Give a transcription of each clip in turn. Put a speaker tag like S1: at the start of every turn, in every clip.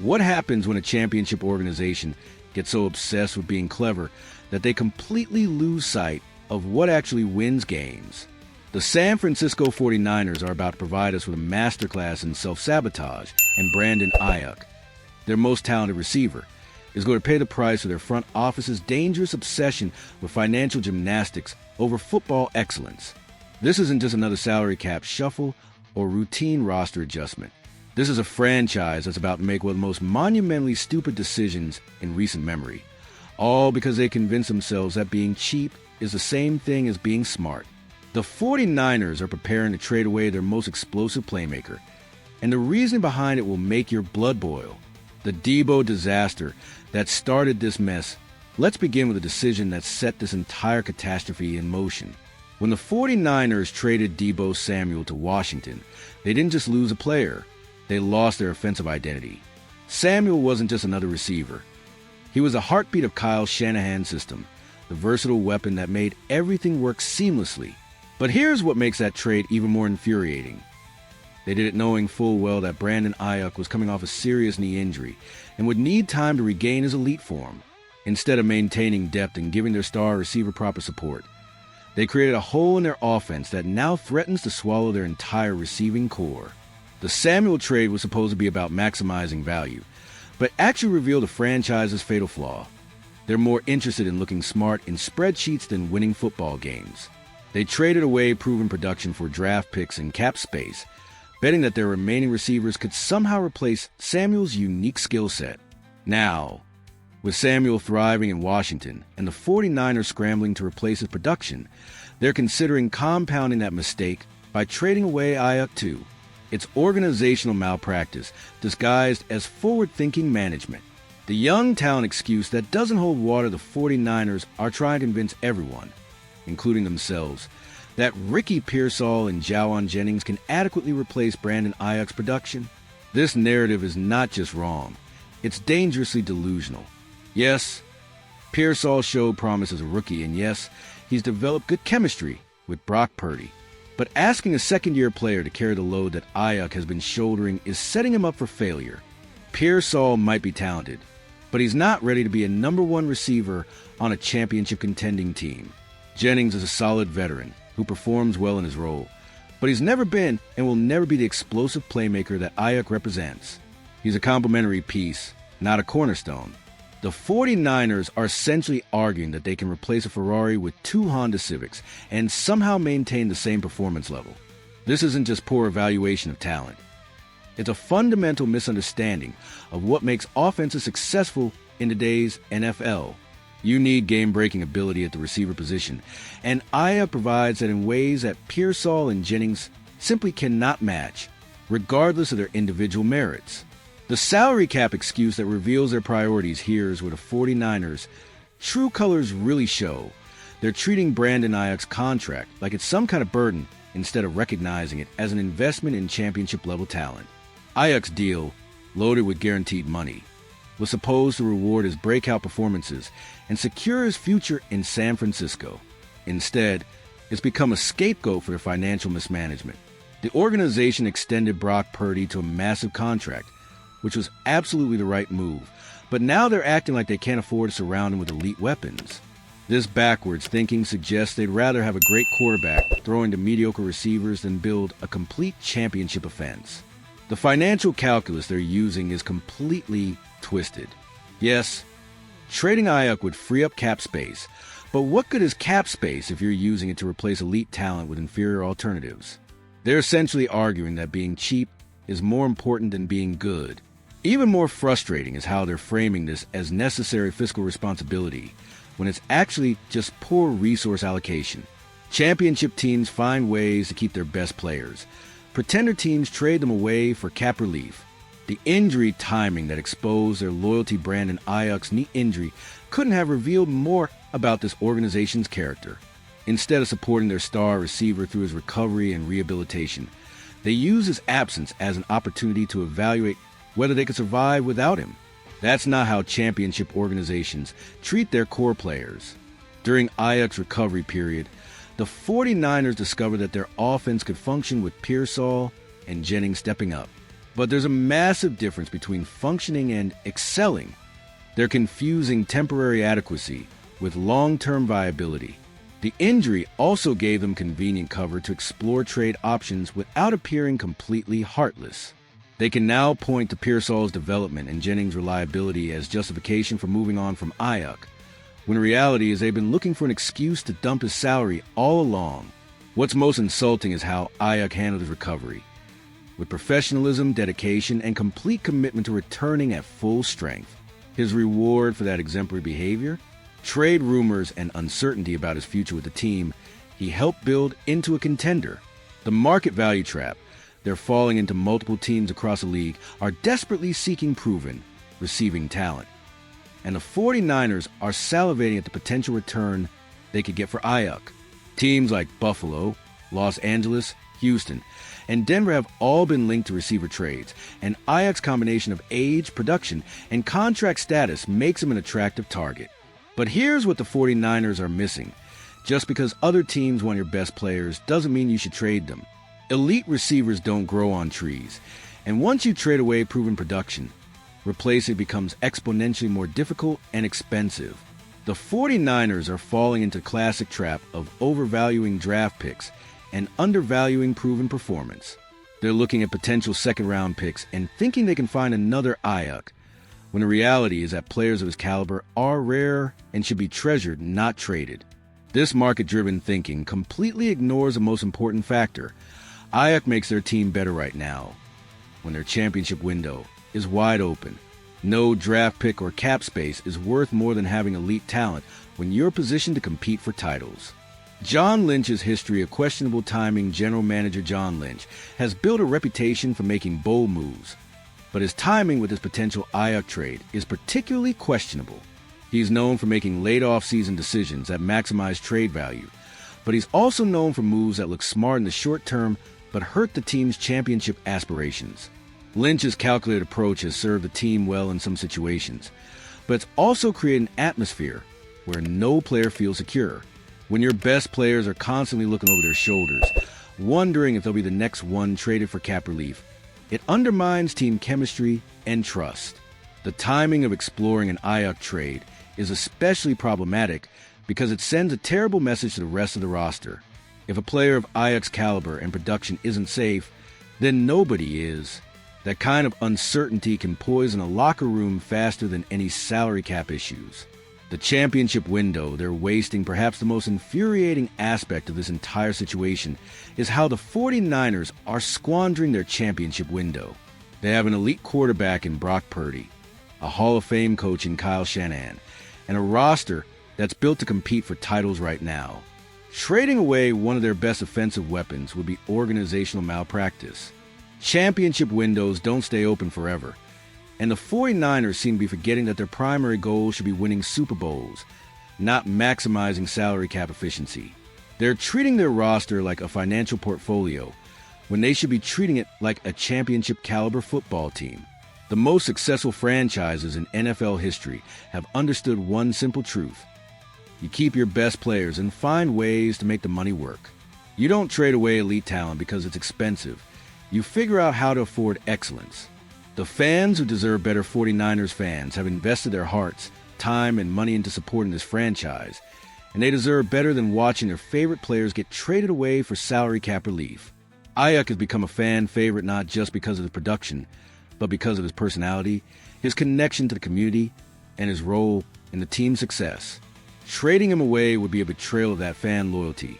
S1: What happens when a championship organization gets so obsessed with being clever that they completely lose sight of what actually wins games? The San Francisco 49ers are about to provide us with a masterclass in self-sabotage, and Brandon Aiyuk, their most talented receiver, is going to pay the price for their front office's dangerous obsession with financial gymnastics over football excellence. This isn't just another salary cap shuffle or routine roster adjustment. This is a franchise that's about to make one of the most monumentally stupid decisions in recent memory, all because they convince themselves that being cheap is the same thing as being smart. The 49ers are preparing to trade away their most explosive playmaker, and the reason behind it will make your blood boil. The Deebo disaster that started this mess. Let's begin with a decision that set this entire catastrophe in motion. When the 49ers traded Deebo Samuel to Washington, they didn't just lose a player, they lost their offensive identity. Samuel wasn't just another receiver. He was the heartbeat of Kyle Shanahan's system, the versatile weapon that made everything work seamlessly. But here's what makes that trade even more infuriating. They did it knowing full well that Brandon Aiyuk was coming off a serious knee injury and would need time to regain his elite form. Instead of maintaining depth and giving their star receiver proper support, they created a hole in their offense that now threatens to swallow their entire receiving core. The Samuel trade was supposed to be about maximizing value, but actually revealed the franchise's fatal flaw. They're more interested in looking smart in spreadsheets than winning football games. They traded away proven production for draft picks and cap space, betting that their remaining receivers could somehow replace Samuel's unique skill set. Now, with Samuel thriving in Washington and the 49ers scrambling to replace his production, they're considering compounding that mistake by trading away Aiyuk too. It's organizational malpractice disguised as forward-thinking management. The young talent excuse that doesn't hold water. The 49ers are trying to convince everyone, including themselves, that Ricky Pearsall and Jawan Jennings can adequately replace Brandon Aiyuk's production. This narrative is not just wrong, it's dangerously delusional. Yes, Pearsall showed promise as a rookie, and yes, he's developed good chemistry with Brock Purdy. But asking a second-year player to carry the load that Aiyuk has been shouldering is setting him up for failure. Pearsall might be talented, but he's not ready to be a number one receiver on a championship contending team. Jennings is a solid veteran who performs well in his role, but he's never been and will never be the explosive playmaker that Aiyuk represents. He's a complementary piece, not a cornerstone. The 49ers are essentially arguing that they can replace a Ferrari with two Honda Civics and somehow maintain the same performance level. This isn't just poor evaluation of talent. It's a fundamental misunderstanding of what makes offenses successful in today's NFL. You need game-breaking ability at the receiver position, and Aiyuk provides that in ways that Pearsall and Jennings simply cannot match, regardless of their individual merits. The salary cap excuse that reveals their priorities here is where the 49ers' true colors really show. They're treating Brandon Aiyuk's contract like it's some kind of burden instead of recognizing it as an investment in championship-level talent. Aiyuk's deal, loaded with guaranteed money, was supposed to reward his breakout performances and secure his future in San Francisco. Instead, it's become a scapegoat for their financial mismanagement. The organization extended Brock Purdy to a massive contract, which was absolutely the right move, but now they're acting like they can't afford to surround him with elite weapons. This backwards thinking suggests they'd rather have a great quarterback throwing to mediocre receivers than build a complete championship offense. The financial calculus they're using is completely twisted. Yes, trading Aiyuk would free up cap space, but what good is cap space if you're using it to replace elite talent with inferior alternatives? They're essentially arguing that being cheap is more important than being good. Even more frustrating is how they're framing this as necessary fiscal responsibility when it's actually just poor resource allocation. Championship teams find ways to keep their best players. Pretender teams trade them away for cap relief. The injury timing that exposed their loyalty Brandon Aiyuk's knee injury couldn't have revealed more about this organization's character. Instead of supporting their star receiver through his recovery and rehabilitation, they use his absence as an opportunity to evaluate whether they could survive without him. That's not how championship organizations treat their core players. During Aiyuk's recovery period, the 49ers discovered that their offense could function with Pearsall and Jennings stepping up. But there's a massive difference between functioning and excelling. They're confusing temporary adequacy with long-term viability. The injury also gave them convenient cover to explore trade options without appearing completely heartless. They can now point to Pearsall's development and Jennings' reliability as justification for moving on from Aiyuk, when reality is they've been looking for an excuse to dump his salary all along. What's most insulting is how Aiyuk handled his recovery, with professionalism, dedication, and complete commitment to returning at full strength. His reward for that exemplary behavior? Trade rumors and uncertainty about his future with the team he helped build into a contender. The market value trap. They're falling into multiple teams across the league are desperately seeking proven, receiving talent. And the 49ers are salivating at the potential return they could get for Aiyuk. Teams like Buffalo, Los Angeles, Houston, and Denver have all been linked to receiver trades, and Aiyuk's combination of age, production, and contract status makes him an attractive target. But here's what the 49ers are missing. Just because other teams want your best players doesn't mean you should trade them. Elite receivers don't grow on trees, and once you trade away proven production, replacing it becomes exponentially more difficult and expensive. The 49ers are falling into the classic trap of overvaluing draft picks and undervaluing proven performance. They're looking at potential second-round picks and thinking they can find another Aiyuk, when the reality is that players of his caliber are rare and should be treasured, not traded. This market-driven thinking completely ignores the most important factor. Aiyuk makes their team better right now, when their championship window is wide open. No draft pick or cap space is worth more than having elite talent when you're positioned to compete for titles. John Lynch's history of questionable timing. General manager John Lynch has built a reputation for making bold moves, but his timing with his potential Aiyuk trade is particularly questionable. He's known for making late off-season decisions that maximize trade value, but he's also known for moves that look smart in the short term but hurt the team's championship aspirations. Lynch's calculated approach has served the team well in some situations, but it's also created an atmosphere where no player feels secure. When your best players are constantly looking over their shoulders, wondering if they'll be the next one traded for cap relief, it undermines team chemistry and trust. The timing of exploring an Aiyuk trade is especially problematic because it sends a terrible message to the rest of the roster. If a player of Aiyuk's caliber and production isn't safe, then nobody is. That kind of uncertainty can poison a locker room faster than any salary cap issues. The championship window they're wasting, perhaps the most infuriating aspect of this entire situation, is how the 49ers are squandering their championship window. They have an elite quarterback in Brock Purdy, a Hall of Fame coach in Kyle Shanahan, and a roster that's built to compete for titles right now. Trading away one of their best offensive weapons would be organizational malpractice. Championship windows don't stay open forever, and the 49ers seem to be forgetting that their primary goal should be winning Super Bowls, not maximizing salary cap efficiency. They're treating their roster like a financial portfolio when they should be treating it like a championship-caliber football team. The most successful franchises in NFL history have understood one simple truth. You keep your best players and find ways to make the money work. You don't trade away elite talent because it's expensive. You figure out how to afford excellence. The fans who deserve better 49ers fans have invested their hearts, time, and money into supporting this franchise, and they deserve better than watching their favorite players get traded away for salary cap relief. Aiyuk has become a fan favorite not just because of his production, but because of his personality, his connection to the community, and his role in the team's success. Trading him away would be a betrayal of that fan loyalty,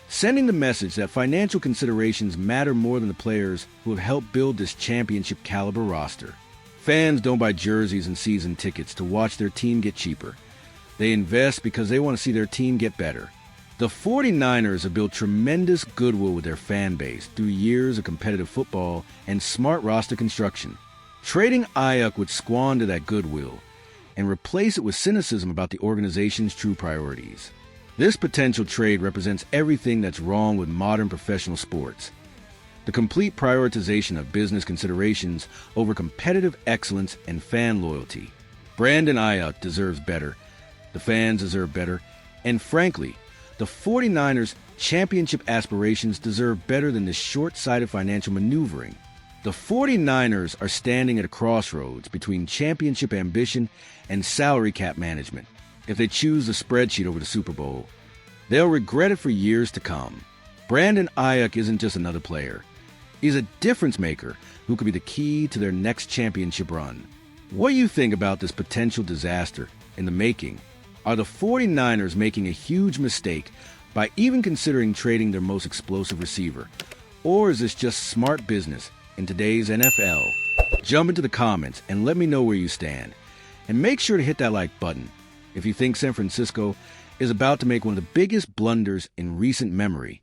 S1: sending the message that financial considerations matter more than the players who have helped build this championship-caliber roster. Fans don't buy jerseys and season tickets to watch their team get cheaper. They invest because they want to see their team get better. The 49ers have built tremendous goodwill with their fan base through years of competitive football and smart roster construction. Trading Aiyuk would squander that goodwill and replace it with cynicism about the organization's true priorities. This potential trade represents everything that's wrong with modern professional sports. The complete prioritization of business considerations over competitive excellence and fan loyalty. Brandon Aiyuk deserves better, the fans deserve better, and frankly, the 49ers' championship aspirations deserve better than this short-sighted financial maneuvering. The 49ers are standing at a crossroads between championship ambition and salary cap management. If they choose the spreadsheet over the Super Bowl, they'll regret it for years to come. Brandon Aiyuk isn't just another player. He's a difference maker who could be the key to their next championship run. What do you think about this potential disaster in the making? Are the 49ers making a huge mistake by even considering trading their most explosive receiver? Or is this just smart business in today's NFL? Jump into the comments and let me know where you stand. And make sure to hit that like button if you think San Francisco is about to make one of the biggest blunders in recent memory.